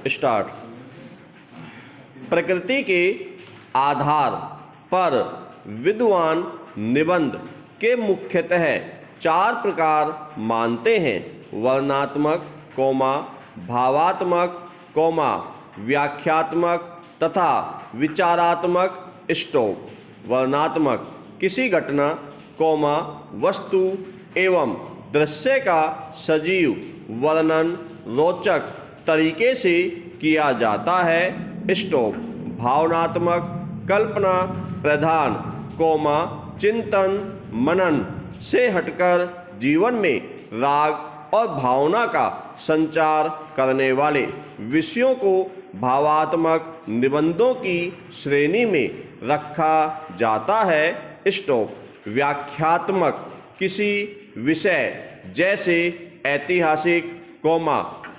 Start. प्रकृति के आधार पर विद्वान निबंध के मुख्यतः 4 प्रकार मानते हैं: वर्णनात्मक, भावात्मक, व्याख्यात्मक तथा विचारात्मक। स्टॉप। वर्णनात्मक: किसी घटना, वस्तु एवं दृश्य का सजीव वर्णन रोचक तरीके से किया जाता है। स्टॉप। भावनात्मक: कल्पना प्रधान, चिंतन मनन से हटकर जीवन में राग और भावना का संचार करने वाले विषयों को भावात्मक निबंधों की श्रेणी में रखा जाता है। स्टॉप। व्याख्यात्मक: किसी विषय जैसे ऐतिहासिक,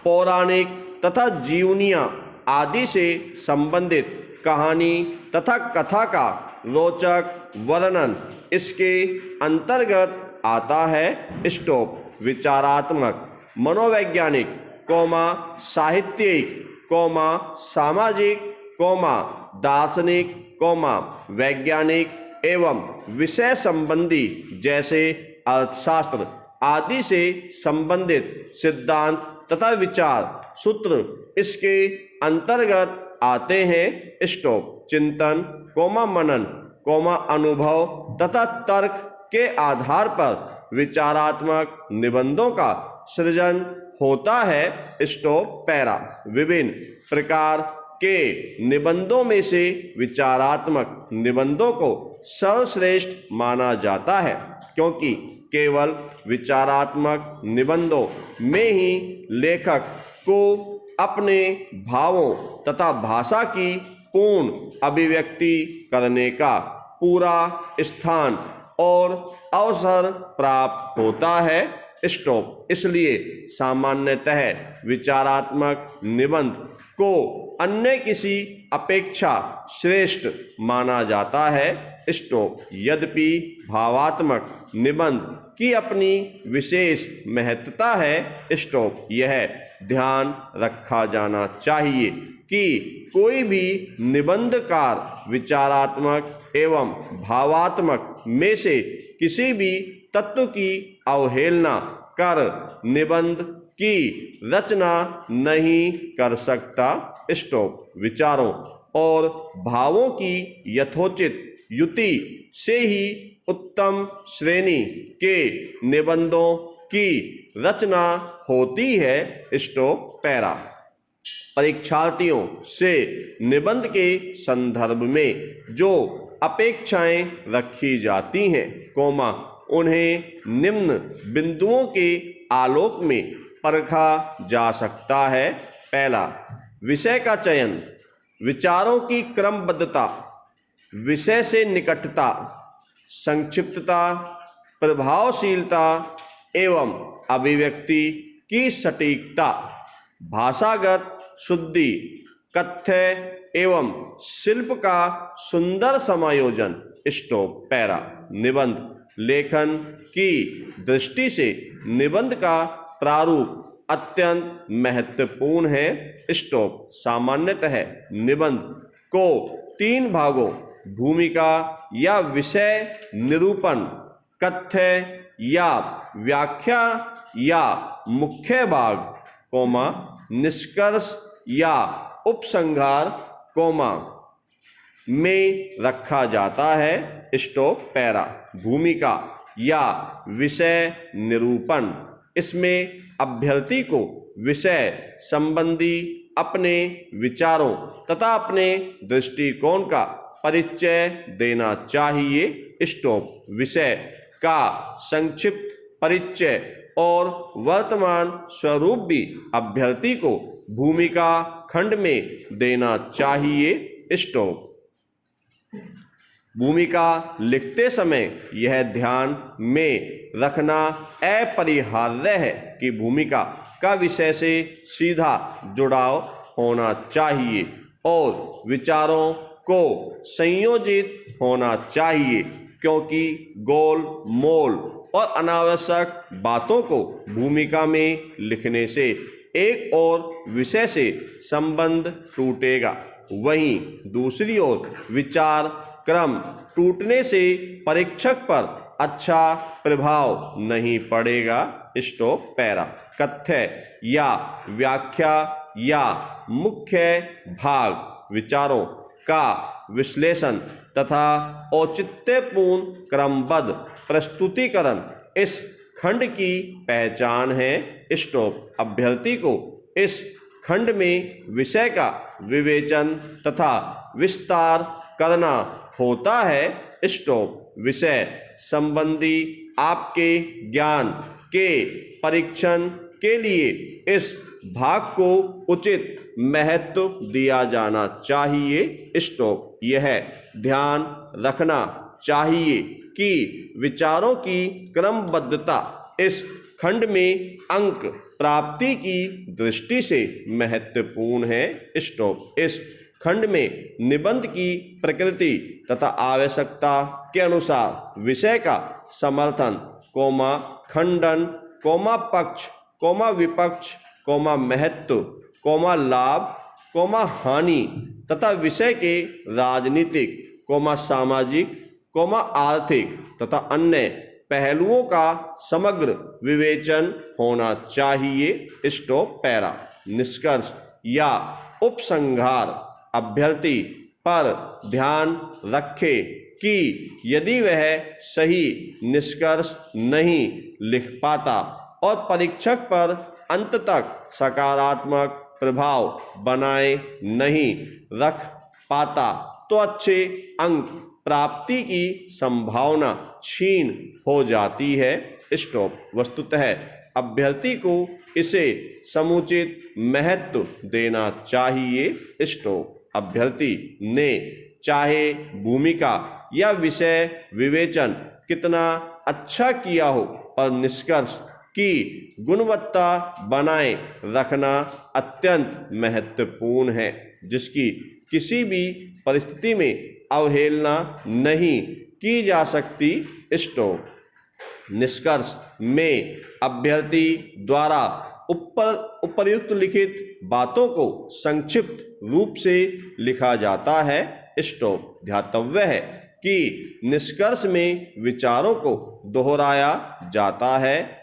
पौराणिक तथा जीवनियाँ आदि से संबंधित कहानी तथा कथा का रोचक वर्णन इसके अंतर्गत आता है। स्टॉप। विचारात्मक: मनोवैज्ञानिक, साहित्यिक, सामाजिक, दार्शनिक, वैज्ञानिक एवं विषय संबंधी जैसे अर्थशास्त्र आदि से संबंधित सिद्धांत तथा विचार सूत्र इसके अंतर्गत आते हैं। स्टॉप। चिंतन, मनन, अनुभव तथा तर्क के आधार पर विचारात्मक निबंधों का सृजन होता है। स्टॉप। पैरा। विभिन्न प्रकार के निबंधों में से विचारात्मक निबंधों को सर्वश्रेष्ठ माना जाता है, क्योंकि केवल विचारात्मक निबंधों में ही लेखक को अपने भावों तथा भाषा की पूर्ण अभिव्यक्ति करने का पूरा स्थान और अवसर प्राप्त होता है। स्टॉप। इसलिए सामान्यतः विचारात्मक निबंध को अन्य किसी अपेक्षा श्रेष्ठ माना जाता है। स्टॉप। यद्यपि भावात्मक निबंध की अपनी विशेष महत्ता है। स्टॉप। यह ध्यान रखा जाना चाहिए कि कोई भी निबंधकार विचारात्मक एवं भावात्मक में से किसी भी तत्व की अवहेलना कर निबंध की रचना नहीं कर सकता। स्टॉप। विचारों और भावों की यथोचित युति से ही उत्तम श्रेणी के निबंधों की रचना होती है। स्टॉप। पैरा। परीक्षार्थियों से निबंध के संदर्भ में जो अपेक्षाएं रखी जाती हैं, उन्हें निम्न बिंदुओं के आलोक में परखा जा सकता है। पहला, विषय का चयन, विचारों की क्रमबद्धता, विषय से निकटता, संक्षिप्तता, प्रभावशीलता एवं अभिव्यक्ति की सटीकता, भाषागत शुद्धि, कथ्य एवं शिल्प का सुंदर समायोजन। स्टॉप। पैरा। निबंध लेखन की दृष्टि से निबंध का प्रारूप अत्यंत महत्वपूर्ण है। स्टॉप। सामान्यतः निबंध को 3 भागों भूमिका या विषय निरूपण, कथ्य या व्याख्या या मुख्य भाग, निष्कर्ष या उपसंहार, में रखा जाता है। स्टॉप। पैरा। भूमिका या विषय निरूपण, इसमें अभ्यर्थी को विषय संबंधी अपने विचारों तथा अपने दृष्टिकोण का परिचय देना चाहिए। स्टॉप। विषय का संक्षिप्त परिचय और वर्तमान स्वरूप भी अभ्यर्थी को भूमिका खंड में देना चाहिए। स्टॉप। भूमिका लिखते समय यह ध्यान में रखना अपरिहार्य है कि भूमिका का विषय से सीधा जुड़ाव होना चाहिए और विचारों को संयोजित होना चाहिए, क्योंकि गोल मोल और अनावश्यक बातों को भूमिका में लिखने से एक और विषय से संबंध टूटेगा, वहीं दूसरी ओर विचार क्रम टूटने से परीक्षक पर अच्छा प्रभाव नहीं पड़ेगा। Stop para. कथ्य या व्याख्या या मुख्य भाग विचारों का विश्लेषण तथा औचित्यपूर्ण क्रमबद्ध प्रस्तुतिकरण इस खंड की पहचान है। स्टॉप। अभ्यर्थी को इस खंड में विषय का विवेचन तथा विस्तार करना होता है। स्टॉप। विषय संबंधी आपके ज्ञान के परीक्षण के लिए इस भाग को उचित महत्व दिया जाना चाहिए। स्टॉप। यह ध्यान रखना चाहिए कि विचारों की क्रमबद्धता इस खंड में अंक प्राप्ति की दृष्टि से महत्वपूर्ण है। स्टॉप। इस खंड में निबंध की प्रकृति तथा आवश्यकता के अनुसार विषय का समर्थन, खंडन, पक्ष, विपक्ष, महत्व, लाभ, हानि तथा विषय के राजनीतिक, सामाजिक, आर्थिक तथा अन्य पहलुओं का समग्र विवेचन होना चाहिए। Stop para. निष्कर्ष या उपसंहार। अभ्यर्थी पर ध्यान रखे कि यदि वह सही निष्कर्ष नहीं लिख पाता और परीक्षक पर अंत तक सकारात्मक प्रभाव बनाए नहीं रख पाता तो अच्छे अंक प्राप्ति की संभावना क्षीण हो जाती है। स्टॉप। वस्तुतः अभ्यर्थी को इसे समुचित महत्व देना चाहिए। स्टॉप। अभ्यर्थी ने चाहे भूमिका या विषय विवेचन कितना अच्छा किया हो, पर निष्कर्ष की गुणवत्ता बनाए रखना अत्यंत महत्वपूर्ण है, जिसकी किसी भी परिस्थिति में अवहेलना नहीं की जा सकती। स्टॉप। निष्कर्ष में अभ्यर्थी द्वारा उपर्युक्त लिखित बातों को संक्षिप्त रूप से लिखा जाता है। स्टॉप। ध्यातव्य है कि निष्कर्ष में विचारों को दोहराया जाता है,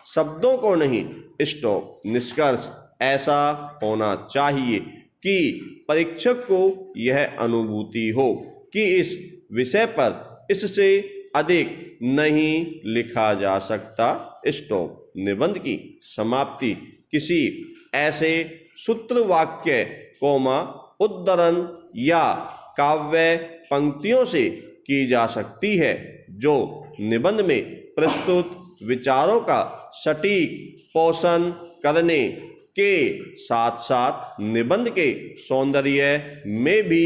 शब्दों को नहीं। स्टॉप। निष्कर्ष ऐसा होना चाहिए कि परीक्षक को यह अनुभूति हो कि इस विषय पर इससे अधिक नहीं लिखा जा सकता। स्टॉप। निबंध की समाप्ति किसी ऐसे सूत्र, वाक्य, उद्धरण या काव्य पंक्तियों से की जा सकती है जो निबंध में प्रस्तुत विचारों का सटीक पोषण करने के साथ साथ निबंध के सौंदर्य में भी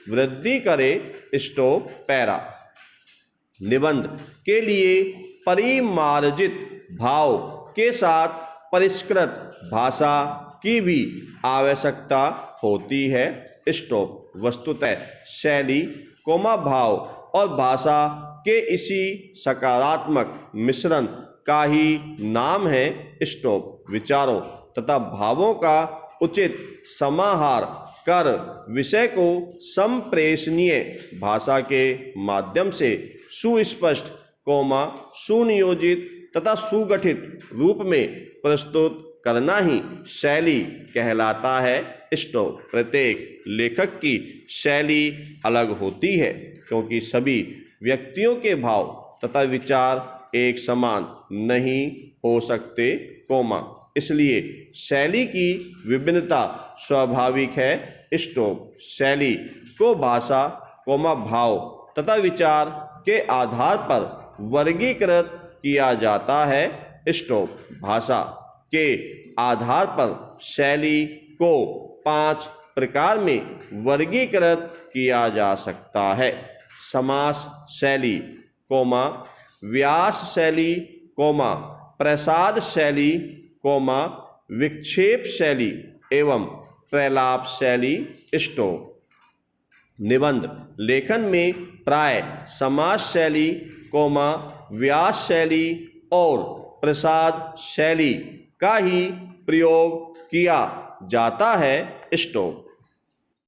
वृद्धि करे। Stop para. निबंध के लिए परिमार्जित भाव के साथ परिष्कृत भाषा की भी आवश्यकता होती है। स्टॉप। वस्तुतः शैली, भाव और भाषा के इसी सकारात्मक मिश्रण का ही नाम है। स्टॉप। विचारों तथा भावों का उचित समाहार कर विषय को संप्रेषणीय भाषा के माध्यम से सुस्पष्ट, सुनियोजित तथा सुगठित रूप में प्रस्तुत करना ही शैली कहलाता है। स्टॉप। प्रत्येक लेखक की शैली अलग होती है क्योंकि सभी व्यक्तियों के भाव तथा विचार एक समान नहीं हो सकते, इसलिए शैली की विभिन्नता स्वाभाविक है। स्टॉप। शैली को भाषा, भाव तथा विचार के आधार पर वर्गीकृत किया जाता है। स्टॉप। भाषा के आधार पर शैली को 5 प्रकार में वर्गीकृत किया जा सकता है। समास शैली, व्यास शैली, प्रसाद शैली, विक्षेप शैली एवं प्रलाप शैली। स्टॉप। निबंध लेखन में प्राय समास शैली, व्यास शैली और प्रसाद शैली का ही प्रयोग किया जाता है? स्टोव।